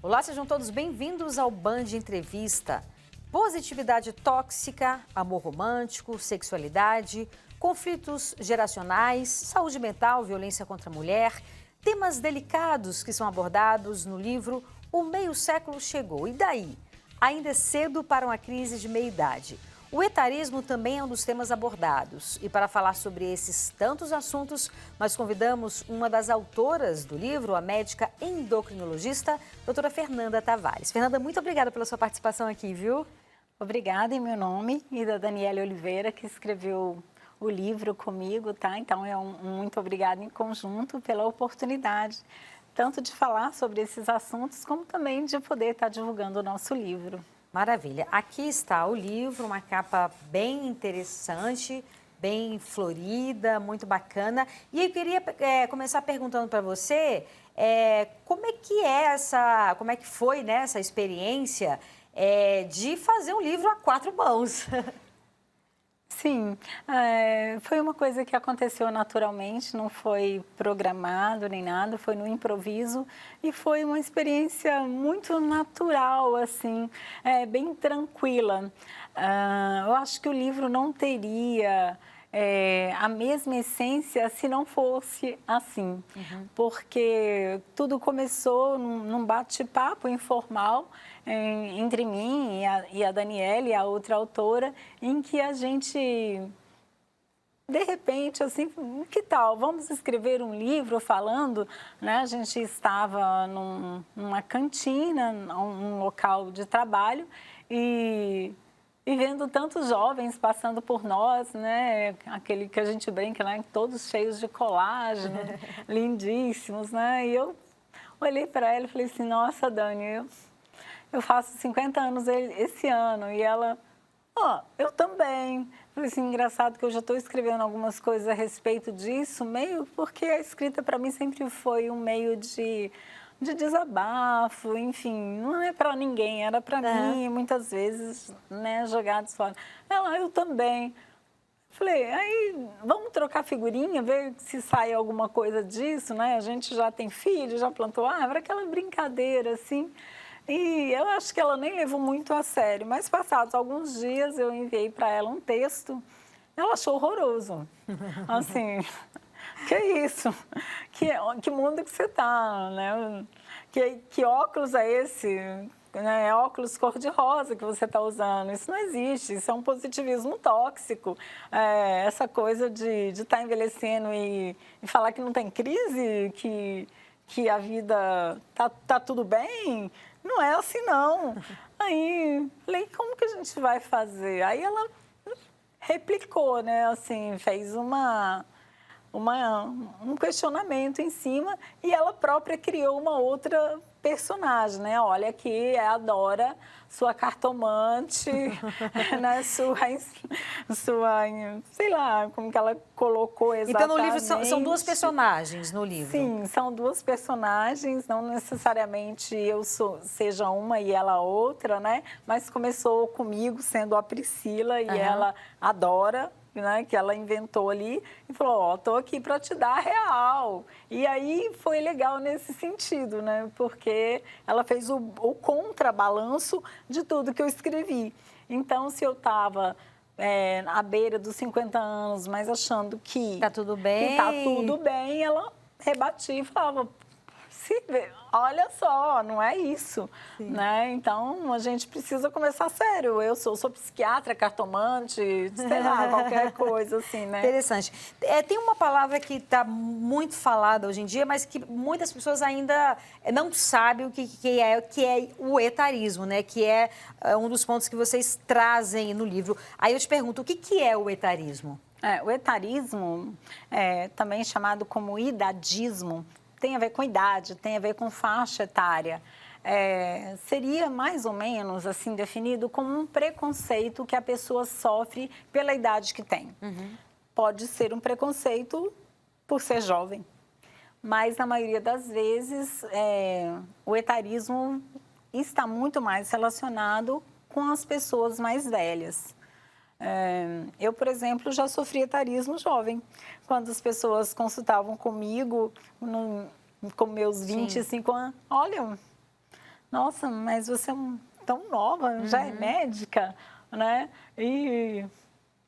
Olá, sejam todos bem-vindos ao Band Entrevista. Positividade tóxica, amor romântico, sexualidade, conflitos geracionais, saúde mental, violência contra a mulher, temas delicados que são abordados no livro O Meio Século Chegou. E daí? Ainda é cedo para uma crise de meia-idade. O etarismo também é um dos temas abordados. E para falar sobre esses tantos assuntos, nós convidamos uma das autoras do livro, a médica endocrinologista, doutora Fernanda Tavares. Fernanda, muito obrigada pela sua participação aqui, viu? Obrigada em meu nome e da Daniela Oliveira, que escreveu o livro comigo, tá? Então, muito obrigada em conjunto pela oportunidade, tanto de falar sobre esses assuntos, como também de poder estar divulgando o nosso livro. Maravilha. Aqui está o livro, uma capa bem interessante, bem florida, muito bacana. E eu queria começar perguntando para você como é que foi, né, essa experiência de fazer um livro a quatro mãos. Sim, foi uma coisa que aconteceu naturalmente, não foi programado nem nada, foi no improviso e foi uma experiência muito natural, assim, bem tranquila. Eu acho que o livro não teria a mesma essência se não fosse assim, porque tudo começou num bate-papo informal entre mim e a Daniela, a outra autora, em que a gente, de repente, assim, que tal? Vamos escrever um livro falando, né? A gente estava numa cantina, um local de trabalho e vendo tantos jovens passando por nós, né? Aquele que a gente brinca, né? Todos cheios de colágeno, lindíssimos, né? E eu olhei para ela e falei assim, nossa, Dani, eu faço 50 anos esse ano. E ela, eu também. Falei assim, engraçado que eu já estou escrevendo algumas coisas a respeito disso, meio porque a escrita para mim sempre foi um meio de desabafo, enfim, não é para ninguém, era para mim, muitas vezes, né, jogados fora. Ela, eu também. Falei, aí vamos trocar figurinha, ver se sai alguma coisa disso, né? A gente já tem filho, já plantou árvore, aquela brincadeira, assim. E eu acho que ela nem levou muito a sério, mas passados alguns dias eu enviei para ela um texto, ela achou horroroso. Assim, que isso? Que mundo que você está, né? Que óculos é esse? Né? É óculos cor-de-rosa que você está usando. Isso não existe, isso é um positivismo tóxico. Essa coisa de estar envelhecendo e falar que não tem crise, que a vida tá tudo bem, não é assim não. Aí, falei, como que a gente vai fazer? Aí ela replicou, né, assim, fez um questionamento em cima e ela própria criou uma outra personagem, né? Olha aqui, é a Dora, sua cartomante, né? Sua, sei lá, como que ela colocou exatamente. Então, no livro são duas personagens, no livro. Sim, são duas personagens, não necessariamente seja uma e ela outra, né? Mas começou comigo sendo a Priscila e ela a Dora, né, que ela inventou ali e falou, tô aqui para te dar a real. E aí foi legal nesse sentido, né, porque ela fez o contrabalanço de tudo que eu escrevi. Então, se eu estava à beira dos 50 anos, mas achando que tá tudo bem, que tá tudo bem, ela rebatia e falava, olha só, não é isso, né? Então, a gente precisa começar sério. Eu sou psiquiatra, cartomante, sei lá, qualquer coisa assim, né? Interessante. Tem uma palavra que está muito falada hoje em dia, mas que muitas pessoas ainda não sabem o que é o etarismo, né? Que é um dos pontos que vocês trazem no livro. Aí eu te pergunto, o que é o etarismo? O etarismo, também chamado como idadismo, tem a ver com idade, tem a ver com faixa etária. Seria mais ou menos assim definido como um preconceito que a pessoa sofre pela idade que tem. Pode ser um preconceito por ser jovem, mas na maioria das vezes o etarismo está muito mais relacionado com as pessoas mais velhas. Eu, por exemplo, já sofri etarismo jovem. Quando as pessoas consultavam comigo, com meus 25 anos, olha, nossa, mas você é tão nova, já é médica, né? E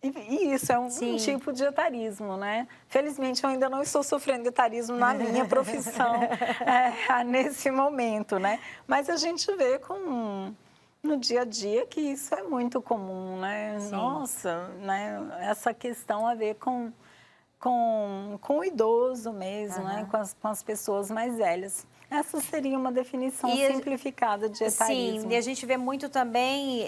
isso é um tipo de etarismo, né? Felizmente, eu ainda não estou sofrendo etarismo na minha profissão nesse momento, né? Mas a gente vê no dia a dia que isso é muito comum, né? Sim. Nossa, né? Essa questão a ver com o idoso mesmo, né? Com as pessoas mais velhas. Essa seria uma definição simplificada de etarismo. Sim, e a gente vê muito também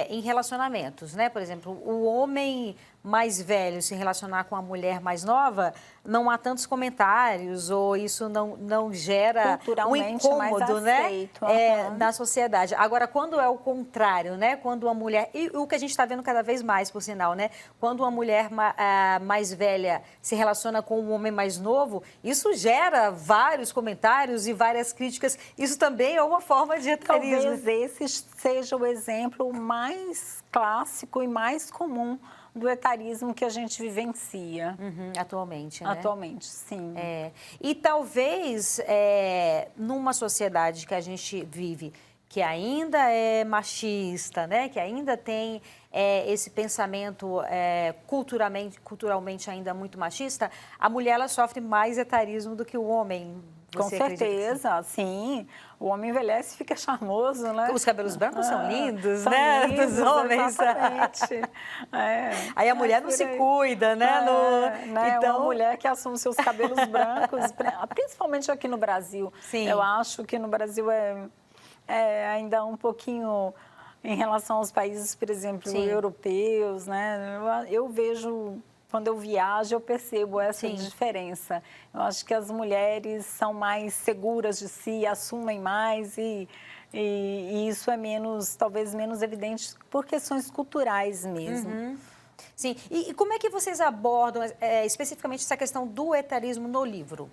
em relacionamentos, né? Por exemplo, o homem mais velho se relacionar com a mulher mais nova, não há tantos comentários, ou isso não gera um incômodo, né? Na sociedade. Agora, quando é o contrário, né? Quando uma mulher, e o que a gente está vendo cada vez mais, por sinal, né? Quando uma mulher mais velha se relaciona com um homem mais novo, isso gera vários comentários e várias críticas. Isso também é uma forma de etarismo. Talvez esse seja o exemplo mais clássico e mais comum do etarismo que a gente vivencia. Atualmente, né? Atualmente, sim. E talvez, numa sociedade que a gente vive, que ainda é machista, né? Que ainda tem esse pensamento culturalmente ainda muito machista, a mulher ela sofre mais etarismo do que o homem. Com certeza, sim. O homem envelhece e fica charmoso, né? Os cabelos brancos são lindos, são né? lindos, dos homens. Exatamente. Aí a mulher não se cuida, né? Então, uma mulher que assume seus cabelos brancos, principalmente aqui no Brasil. Sim. Eu acho que no Brasil ainda um pouquinho em relação aos países, por exemplo, europeus, né? Eu vejo... Quando eu viajo, eu percebo essa diferença. Eu acho que as mulheres são mais seguras de si, assumem mais e isso é talvez menos evidente por questões culturais mesmo. Sim. E como é que vocês abordam especificamente essa questão do etarismo no livro?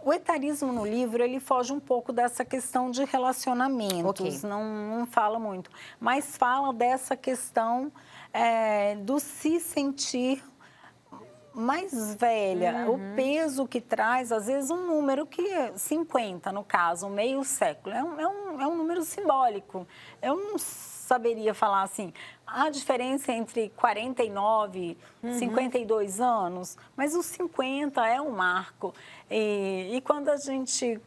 O etarismo no livro, ele foge um pouco dessa questão de relacionamentos, não fala muito, mas fala dessa questão do se sentir mais velha, o peso que traz, às vezes, um número que 50, no caso, meio século, é um número simbólico. Eu não saberia falar assim, a diferença entre 49 e 52 anos, mas os 50 é um marco. E quando a gente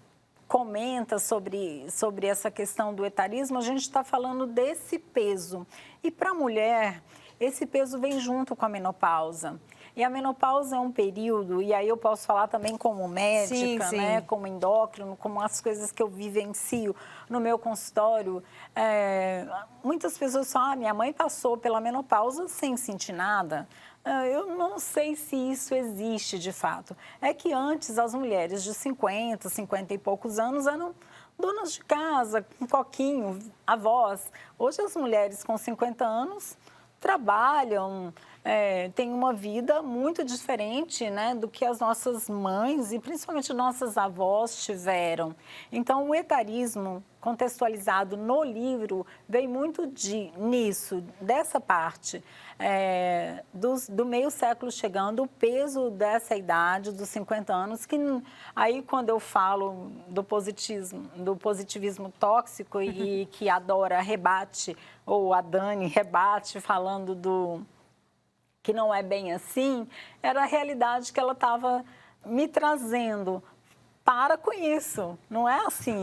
comenta sobre essa questão do etarismo, a gente está falando desse peso. E para a mulher, esse peso vem junto com a menopausa. E a menopausa é um período, e aí eu posso falar também como médica, né, como endócrino, como as coisas que eu vivencio no meu consultório. Muitas pessoas falam, minha mãe passou pela menopausa sem sentir nada. Eu não sei se isso existe de fato. É que antes as mulheres de 50, 50 e poucos anos eram donas de casa, com coquinho, avós. Hoje as mulheres com 50 anos trabalham, têm uma vida muito diferente, né, do que as nossas mães e principalmente nossas avós tiveram. Então, o etarismo contextualizado no livro vem muito nisso, dessa parte, do meio século chegando, o peso dessa idade, dos 50 anos, que aí quando eu falo do positivismo tóxico e que a Dora rebate, ou a Dani rebate, falando que não é bem assim, era a realidade que ela estava me trazendo. Para com isso, não é assim.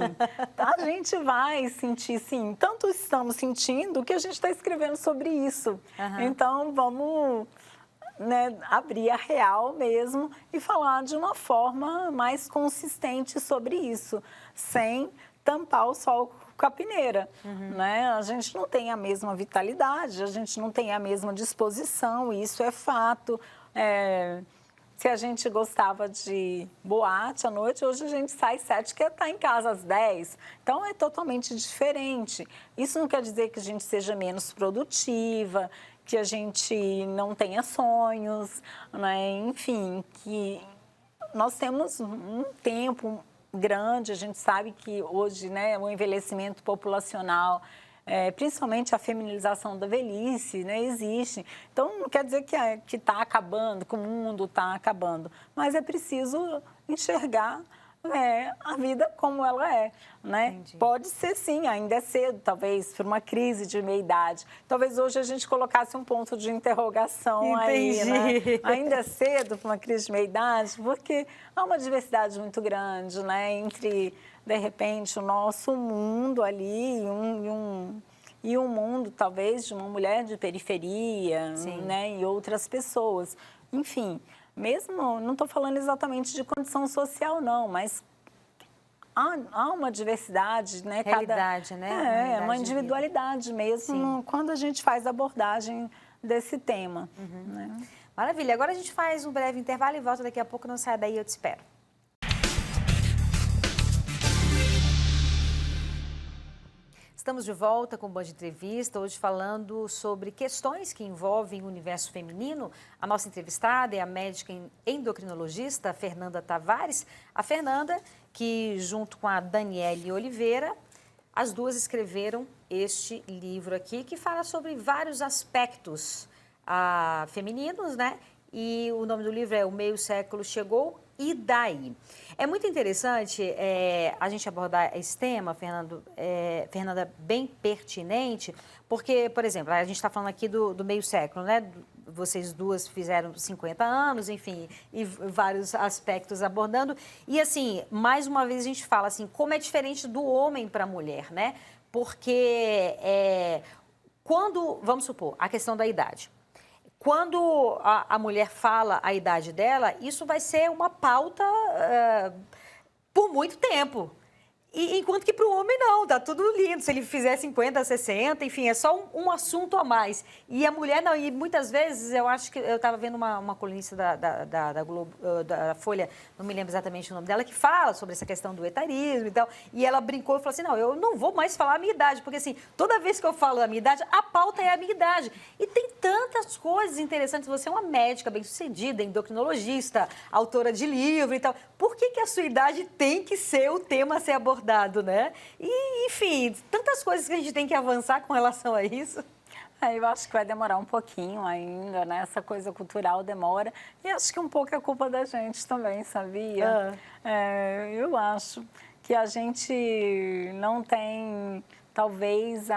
A gente vai sentir, sim, tanto estamos sentindo que a gente está escrevendo sobre isso. Então, vamos abrir a real mesmo e falar de uma forma mais consistente sobre isso, sem tampar o sol com a peneira, né? A gente não tem a mesma vitalidade, a gente não tem a mesma disposição, isso é fato. Se a gente gostava de boate à noite, hoje a gente sai às 7, quer estar em casa às 10. Então, é totalmente diferente. Isso não quer dizer que a gente seja menos produtiva, que a gente não tenha sonhos, né? Enfim, que nós temos um tempo grande, a gente sabe que hoje, né, o envelhecimento populacional, principalmente a feminização da velhice, né, existe. Então, não quer dizer que está acabando, que o mundo está acabando, mas é preciso enxergar a vida como ela é, né? Entendi. Pode ser sim, ainda é cedo, talvez, por uma crise de meia-idade. Talvez hoje a gente colocasse um ponto de interrogação aí, né? Ainda é cedo para uma crise de meia-idade, porque há uma diversidade muito grande, né? Entre, de repente, o nosso mundo ali e um mundo, talvez, de uma mulher de periferia, né? E outras pessoas. Enfim, mesmo, não estou falando exatamente de condição social, não, mas há uma diversidade, né? Realidade, né? Uma individualidade mesmo quando a gente faz a abordagem desse tema. Né? Maravilha. Agora a gente faz um breve intervalo e volta daqui a pouco. Não saia daí, eu te espero. Estamos de volta com o Band Entrevista, hoje falando sobre questões que envolvem o universo feminino. A nossa entrevistada é a médica endocrinologista Fernanda Tavares. A Fernanda, que junto com a Daniele Oliveira, as duas escreveram este livro aqui, que fala sobre vários aspectos femininos, né? E o nome do livro é O Meio Século Chegou, e daí? É muito interessante a gente abordar esse tema, Fernanda, bem pertinente, porque, por exemplo, a gente está falando aqui do meio século, né? Vocês duas fizeram 50 anos, enfim, e vários aspectos abordando. E, assim, mais uma vez a gente fala assim, como é diferente do homem para a mulher, né? Porque quando, vamos supor, a questão da idade. Quando a mulher fala a idade dela, isso vai ser uma pauta por muito tempo. Enquanto que para o homem não, tá tudo lindo. Se ele fizer 50, 60, enfim, é só um assunto a mais. E a mulher não, e muitas vezes eu acho que eu estava vendo uma colunista da Globo, da Folha, não me lembro exatamente o nome dela, que fala sobre essa questão do etarismo e tal. E ela brincou e falou assim: não, eu não vou mais falar a minha idade, porque assim, toda vez que eu falo a minha idade, a pauta é a minha idade. E tem tantas coisas interessantes. Você é uma médica bem-sucedida, endocrinologista, autora de livro e tal. Por que a sua idade tem que ser o tema a ser abordado, né? E, enfim, tantas coisas que a gente tem que avançar com relação a isso. Eu acho que vai demorar um pouquinho ainda, né? Essa coisa cultural demora. E acho que um pouco é culpa da gente também, sabia? Eu acho que a gente não tem, talvez,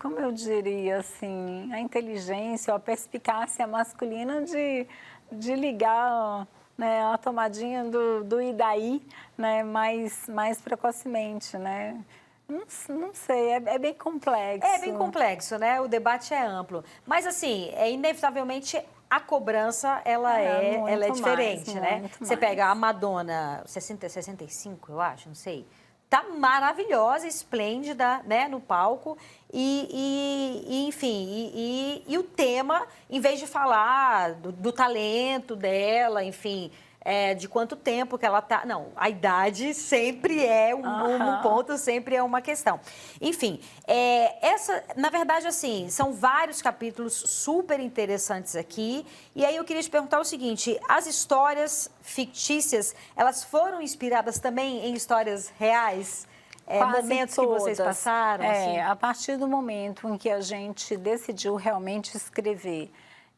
como eu diria, assim, a inteligência ou a perspicácia masculina de ligar, né, a tomadinha do e daí, né, mais precocemente, né? Não sei, é bem complexo. É bem complexo, né? O debate é amplo. Mas, assim, inevitavelmente, a cobrança, ela é diferente, né? Você pega a Madonna, 65, eu acho, não sei. Tá maravilhosa, esplêndida, né, no palco. Enfim, o tema, em vez de falar do talento dela, enfim, de quanto tempo que ela tá... Não, a idade sempre é um ponto, sempre é uma questão. Enfim, na verdade, assim, são vários capítulos super interessantes aqui. E aí eu queria te perguntar o seguinte: as histórias fictícias, elas foram inspiradas também em histórias reais? Momentos todas. Que vocês passaram? Assim? A partir do momento em que a gente decidiu realmente escrever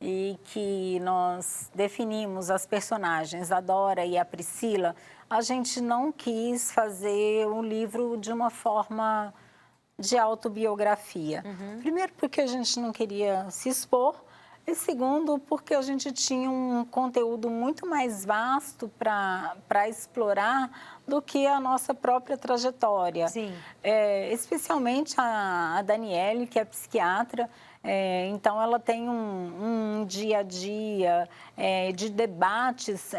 e que nós definimos as personagens, a Dora e a Priscila, a gente não quis fazer um livro de uma forma de autobiografia. Primeiro, porque a gente não queria se expor, e segundo, porque a gente tinha um conteúdo muito mais vasto para explorar do que a nossa própria trajetória. Sim. Especialmente a Daniele, que é psiquiatra. Então, ela tem um dia a dia de debates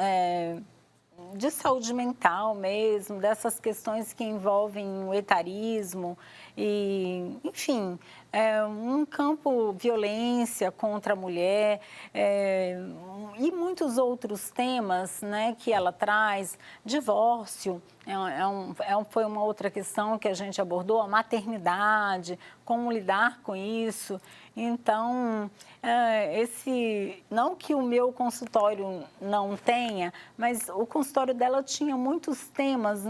de saúde mental mesmo, dessas questões que envolvem o etarismo e, enfim, um campo violência contra a mulher e muitos outros temas, né, que ela traz, divórcio, foi uma outra questão que a gente abordou, a maternidade, como lidar com isso. Então, não que o meu consultório não tenha, mas o consultório dela tinha muitos temas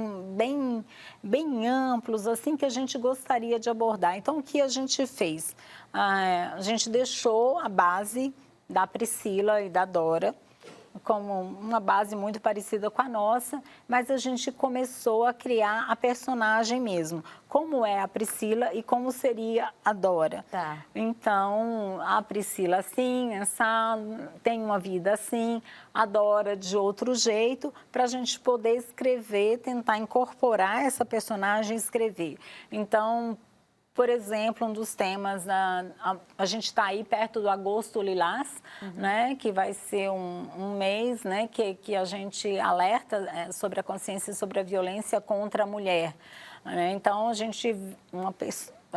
bem amplos, assim, que a gente gostaria de abordar. Então, o que a gente fez? A gente deixou a base da Priscila e da Dora como uma base muito parecida com a nossa, mas a gente começou a criar a personagem mesmo, como é a Priscila e como seria a Dora. Tá. Então, a Priscila assim, essa tem uma vida assim, a Dora de outro jeito, para a gente poder escrever, tentar incorporar essa personagem e escrever. Então, por exemplo, um dos temas, a gente está aí perto do Agosto Lilás, né, que vai ser um mês, né, que a gente alerta sobre a consciência e sobre a violência contra a mulher. Né? Então, a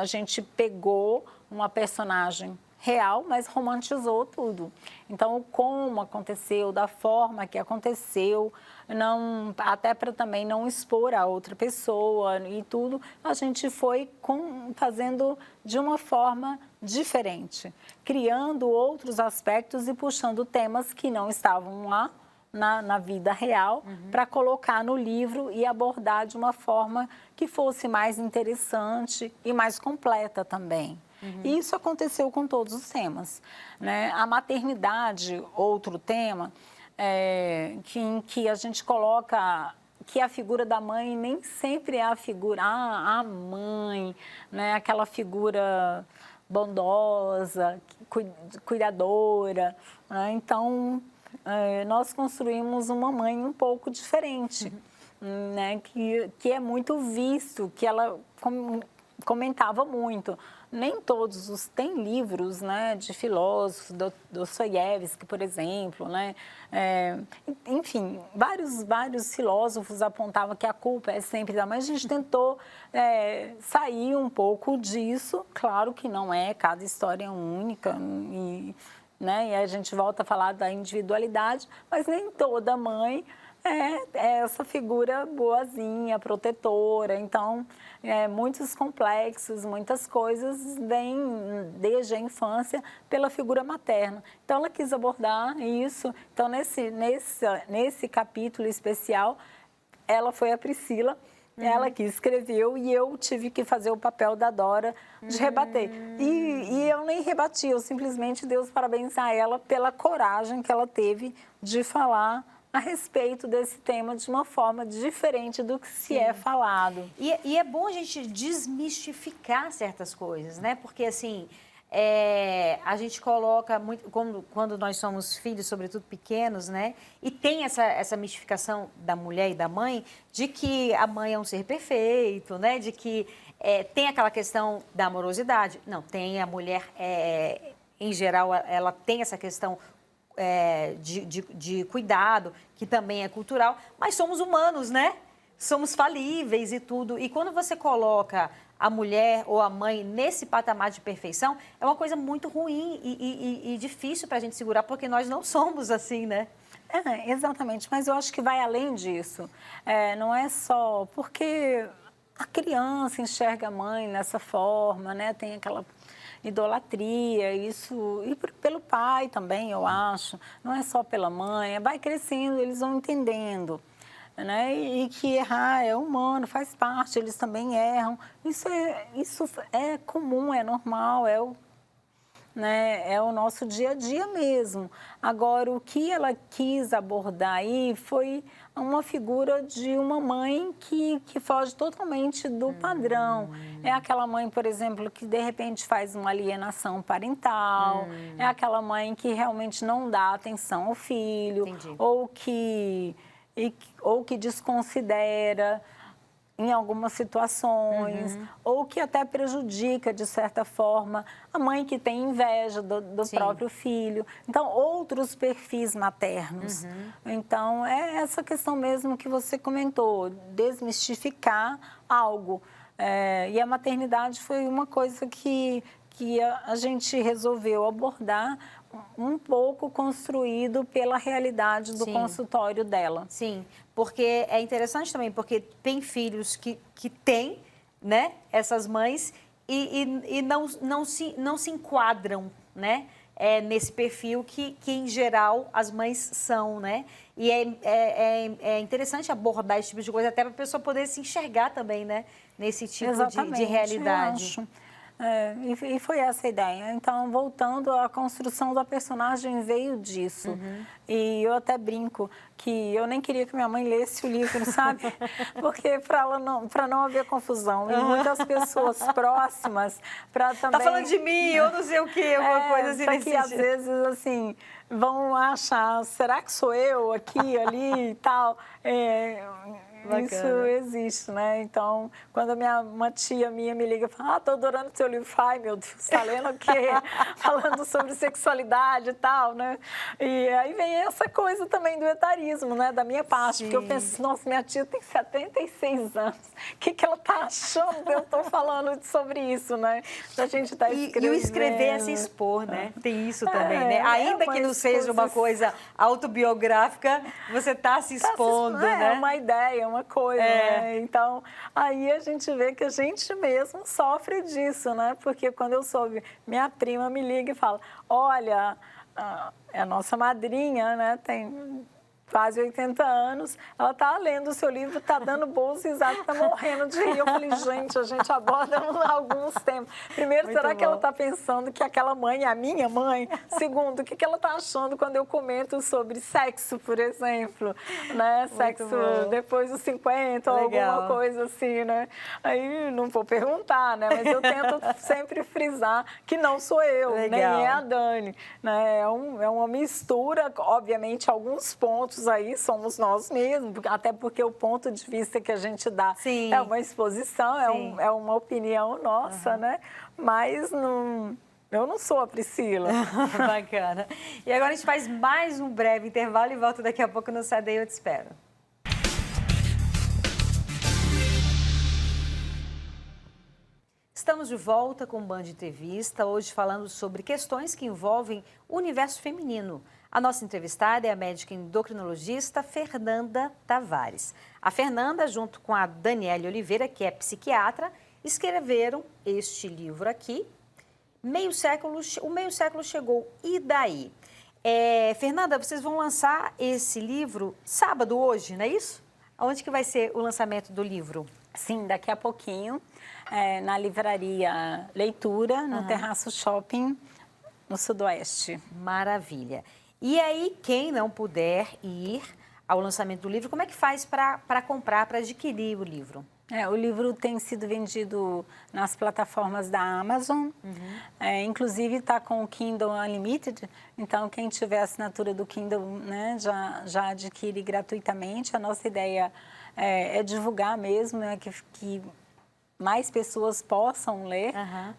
gente pegou uma personagem real, mas romantizou tudo. Então, como aconteceu, da forma que aconteceu, não, até para também não expor a outra pessoa e tudo, a gente foi fazendo de uma forma diferente, criando outros aspectos e puxando temas que não estavam lá na vida real, para colocar no livro e abordar de uma forma que fosse mais interessante e mais completa também. E isso aconteceu com todos os temas. Né? A maternidade, outro tema, em que a gente coloca que a figura da mãe nem sempre é a figura, a mãe, né? Aquela figura bondosa, cuidadora. Né? Então, nós construímos uma mãe um pouco diferente, né? que é muito visto, que ela comentava muito. Nem todos tem livros, né, de filósofos, Dostoiévski, por exemplo, né? Enfim, vários filósofos apontavam que a culpa é sempre da mãe. A gente tentou sair um pouco disso, claro que não é, cada história é única, né? E a gente volta a falar da individualidade, mas nem toda mãe é essa figura boazinha, protetora. Então, muitos complexos, muitas coisas vêm desde a infância pela figura materna. Então, ela quis abordar isso. Então, nesse capítulo especial, ela foi a Priscila, ela que escreveu, e eu tive que fazer o papel da Dora de rebater. E eu nem rebati, eu simplesmente dei os parabéns a ela pela coragem que ela teve de falar a respeito desse tema de uma forma diferente do que se é falado. E é bom a gente desmistificar certas coisas, né? Porque, assim, a gente coloca muito, quando nós somos filhos, sobretudo pequenos, né? E tem essa mistificação da mulher e da mãe, de que a mãe é um ser perfeito, né? De que tem aquela questão da amorosidade. Não, tem a mulher, em geral, ela tem essa questão de cuidado, que também é cultural, mas somos humanos, né? Somos falíveis e tudo. E quando você coloca a mulher ou a mãe nesse patamar de perfeição, é uma coisa muito ruim e difícil para a gente segurar, porque nós não somos assim, né? Exatamente, mas eu acho que vai além disso. Não é só porque a criança enxerga a mãe nessa forma, né? Tem aquela idolatria, isso, e pelo pai também, eu acho, não é só pela mãe, vai crescendo, eles vão entendendo, né? E que errar é humano, faz parte, eles também erram, isso é comum, é normal, né? É o nosso dia a dia mesmo. Agora, o que ela quis abordar aí foi uma figura de uma mãe que foge totalmente do padrão. É aquela mãe, por exemplo, que de repente faz uma alienação parental, é aquela mãe que realmente não dá atenção ao filho, ou que desconsidera em algumas situações, ou que até prejudica, de certa forma, a mãe que tem inveja do próprio filho. Então, outros perfis maternos. Então, é essa questão mesmo que você comentou, desmistificar algo. E a maternidade foi uma coisa que a gente resolveu abordar um pouco construído pela realidade do consultório dela. Sim, porque é interessante também, porque tem filhos que têm, né, essas mães e não se enquadram, né, nesse perfil que, em geral, as mães são, né? E é interessante abordar esse tipo de coisa, até para a pessoa poder se enxergar também, né, nesse tipo de realidade. Eu acho. E foi essa a ideia. Então, voltando, a construção da personagem veio disso. E eu até brinco que eu nem queria que minha mãe lesse o livro, sabe? Porque para não haver confusão. E muitas pessoas próximas para também... Tá falando de mim, eu não sei o quê, alguma coisa assim nesse que às vezes, assim, vão achar, será que sou eu aqui, ali e tal? Isso existe, né? Então, quando uma tia minha me liga e fala, tô adorando seu livro. Ai, meu Deus, tá lendo o quê? Falando sobre sexualidade e tal, né? E aí vem essa coisa também do etarismo, né? Da minha parte, porque eu penso, nossa, minha tia tem 76 anos. O que ela tá achando que eu tô falando sobre isso, né? Da gente tá escrevendo. E o escrever é se expor, né? Tem isso também, né? Ainda que não seja uma coisa autobiográfica, você tá se expondo, né? É uma ideia, uma coisa, né? Então, aí a gente vê que a gente mesmo sofre disso, né? Porque quando eu soube, minha prima me liga e fala, olha, é a nossa madrinha, né? Tem quase 80 anos, ela está lendo o seu livro, está dando boas risadas, está morrendo de rir. Eu falei, gente, a gente aborda alguns temas. Primeiro, será que ela está pensando que aquela mãe é a minha mãe? Segundo, o que ela está achando quando eu comento sobre sexo, por exemplo? Né? Sexo depois dos 50 ou alguma coisa assim, né? Aí não vou perguntar, né? Mas eu tento sempre frisar que não sou eu, nem é a Dani. Né? É uma mistura, obviamente, alguns pontos aí somos nós mesmos, até porque o ponto de vista que a gente dá é uma exposição, é uma opinião nossa, né? Mas eu não sou a Priscila. Bacana. E agora a gente faz mais um breve intervalo e volta daqui a pouco no Sai Daí, eu te espero. Estamos de volta com o Band Entrevista, hoje falando sobre questões que envolvem o universo feminino. A nossa entrevistada é a médica endocrinologista Fernanda Tavares. A Fernanda, junto com a Daniele Oliveira, que é psiquiatra, escreveram este livro aqui, o meio século chegou, e daí? Fernanda, vocês vão lançar esse livro sábado hoje, não é isso? Onde que vai ser o lançamento do livro? Sim, daqui a pouquinho, na livraria Leitura, no Terraço Shopping, no Sudoeste. Maravilha. E aí, quem não puder ir ao lançamento do livro, como é que faz para comprar, para adquirir o livro? O livro tem sido vendido nas plataformas da Amazon, inclusive está com o Kindle Unlimited, então quem tiver a assinatura do Kindle, né, já adquire gratuitamente. A nossa ideia é divulgar mesmo, né, que mais pessoas possam ler,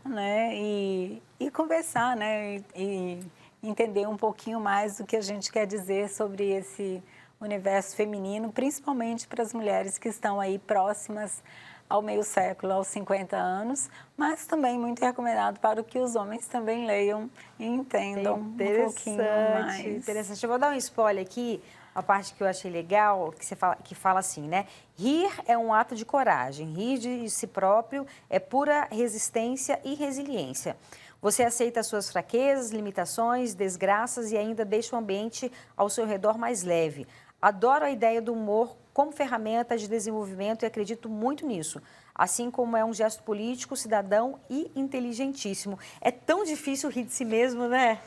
né, e conversar, né, e entender um pouquinho mais do que a gente quer dizer sobre esse universo feminino, principalmente para as mulheres que estão aí próximas ao meio século, aos 50 anos, mas também muito recomendado para que os homens também leiam e entendam um pouquinho mais. Interessante. Eu vou dar um spoiler aqui, a parte que eu achei legal, que fala assim, né? Rir é um ato de coragem, rir de si próprio é pura resistência e resiliência. Você aceita as suas fraquezas, limitações, desgraças e ainda deixa o ambiente ao seu redor mais leve. Adoro a ideia do humor como ferramenta de desenvolvimento e acredito muito nisso. Assim como é um gesto político, cidadão e inteligentíssimo. É tão difícil rir de si mesmo, né?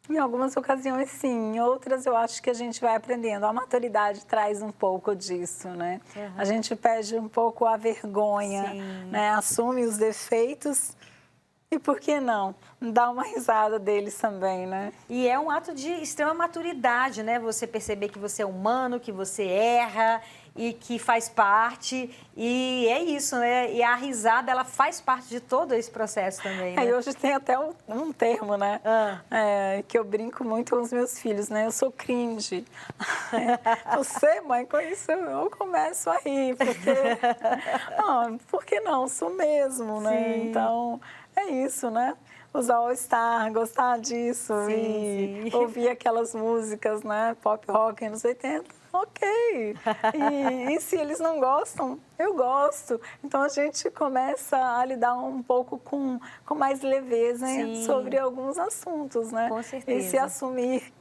Em algumas ocasiões, sim. Em outras, eu acho que a gente vai aprendendo. A maturidade traz um pouco disso, né? A gente perde um pouco a vergonha, né? Assume os defeitos. E por que não? Dar uma risada deles também, né? E é um ato de extrema maturidade, né? Você perceber que você é humano, que você erra e que faz parte. E é isso, né? E a risada, ela faz parte de todo esse processo também, né? E hoje tem até um termo, né? Que eu brinco muito com os meus filhos, né? Eu sou cringe. Você, mãe, com isso eu começo a rir, porque... por que não? Sou mesmo, né? Sim. Então... é isso, né? Usar All-Star, gostar disso e ouvir aquelas músicas, né? Pop rock anos 80, ok. E se eles não gostam, eu gosto. Então a gente começa a lidar um pouco com mais leveza sobre alguns assuntos, né? Com certeza. E se assumir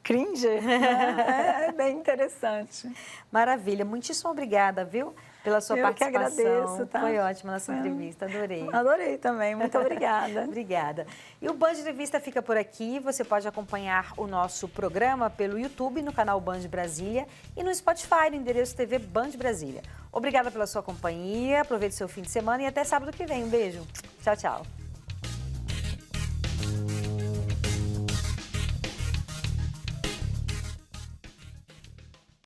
cringe, né? É bem interessante. Maravilha, muitíssimo obrigada, viu? Pela sua participação. Que agradeço, tá? Foi ótima a nossa entrevista, adorei. Adorei também, muito obrigada. Obrigada. E o Band Entrevista fica por aqui. Você pode acompanhar o nosso programa pelo YouTube, no canal Band Brasília e no Spotify, no endereço TV Band Brasília. Obrigada pela sua companhia, aproveite seu fim de semana e até sábado que vem. Um beijo. Tchau, tchau.